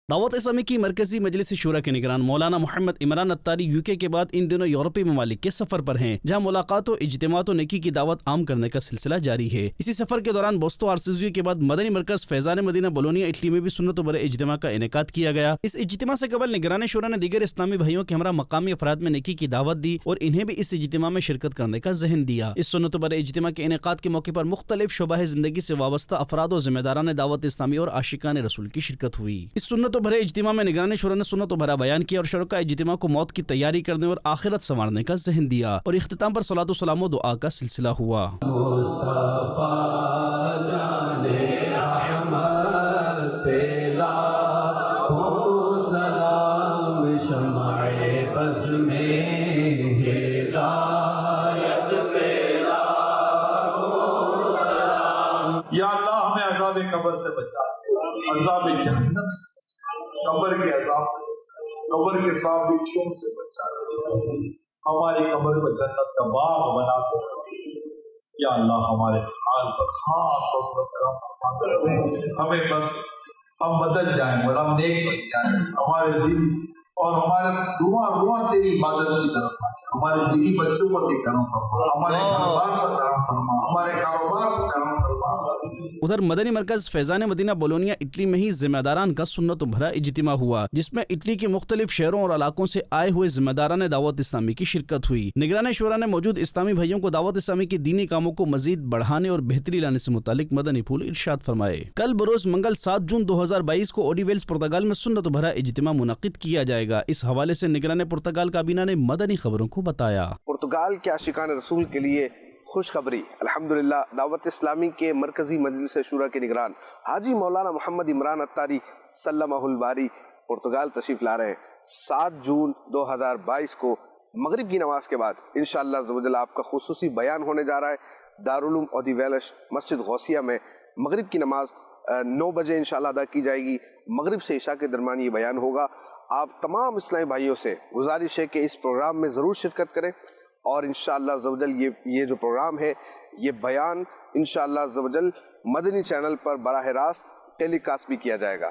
دعوت اسلامی کی مرکزی مجلس شورا کے نگران مولانا محمد عمران اتاری UK کے بعد ان دنوں یورپی ممالک کے سفر پر ہیں، جہاں ملاقات و اجتماعات و نیکی کی دعوت عام کرنے کا سلسلہ جاری ہے۔ اسی سفر کے دوران بوسٹو آرسیزیو کے بعد مدنی مرکز فیضان مدینہ بولونیا اٹلی میں بھی سنت و برے اجتماع کا انعقاد کیا گیا۔ اس اجتماع سے قبل نگران شورا نے دیگر اسلامی بھائیوں کے ہمراہ مقامی افراد میں نیکی کی دعوت دی اور انہیں بھی اس اجتماع میں شرکت کرنے کا ذہن دیا۔ اس سنت و برے اجتماع کے انعقاد کے موقع پر مختلف شعبہ زندگی سے وابستہ افراد و ذمہ داران دعوت اسلامی اور عاشقان رسول کی شرکت ہوئی۔ اس سنت و برے اجتماع میں نگران شورا نے سنت و بھرا بیان کیا اور شرکاء اجتماع کو موت کی تیاری کرنے اور آخرت سنوارنے کا ذہن دیا، اور اختتام پر صلاۃ و سلام و دعا کا سلسلہ ہوا۔ یا اللہ ہمیں عذاب قبر سے بچا، عذاب جہنم سے، قبر کے عذاب سے بچا، قبر کے ساتھ بچھوں سے بچا، ہماری قبر کو جنت کا باغ بنا کر یا اللہ ہمارے حال پر خاص کرم فرما، ہمیں بس ہم بدل جائیں اور ہم نیک بن جائیں، ہمارے دل اور ہمارے دعا تیری عبادت کی طرف آ جائے، ہمارے دلی بچوں پر بھی کرم فرما، ہمارے گھر بار پر کرم فرما، ہمارے کاروبار پر کرم فرما۔ ادھر مدنی مرکز فیضان مدینہ بولونیا اٹلی میں ہی ذمہ داران کا سنت و بھرا اجتماع ہوا، جس میں اٹلی کے مختلف شہروں اور علاقوں سے آئے ہوئے ذمہ داران دعوت اسلامی کی شرکت ہوئی۔ نگران شورا نے موجود اسلامی بھائیوں کو دعوت اسلامی کی دینی کاموں کو مزید بڑھانے اور بہتری لانے سے متعلق مدنی پھول ارشاد فرمائے۔ کل بروز منگل 7 جون 2022 کو اوڈیویلز پرتگال میں سنت و بھرا اجتماع منعقد کیا جائے گا۔ اس حوالے سے نگران پرتگال کابینہ نے مدنی خبروں کو بتایا۔ پرتگال کے عاشقان رسول کے لیے خوشخبری، الحمدللہ دعوت اسلامی کے مرکزی مجلس شورا کے نگران حاجی مولانا محمد عمران اتاری سلمہ الباری پرتگال تشریف لا رہے ہیں۔ 7 جون 2022 کو مغرب کی نماز کے بعد انشاءاللہ عزوجل آپ کا خصوصی بیان ہونے جا رہا ہے۔ دارالعلوم اودیویلش مسجد غوثیہ میں مغرب کی نماز 9 بجے انشاءاللہ ادا کی جائے گی۔ مغرب سے عشاء کے درمیان یہ بیان ہوگا۔ آپ تمام اسلامی بھائیوں سے گزارش ہے کہ اس پروگرام میں ضرور شرکت کریں، اور انشاءاللہ عزوجل یہ جو پروگرام ہے، یہ بیان انشاءاللہ عزوجل مدنی چینل پر براہ راست ٹیلی کاسٹ بھی کیا جائے گا۔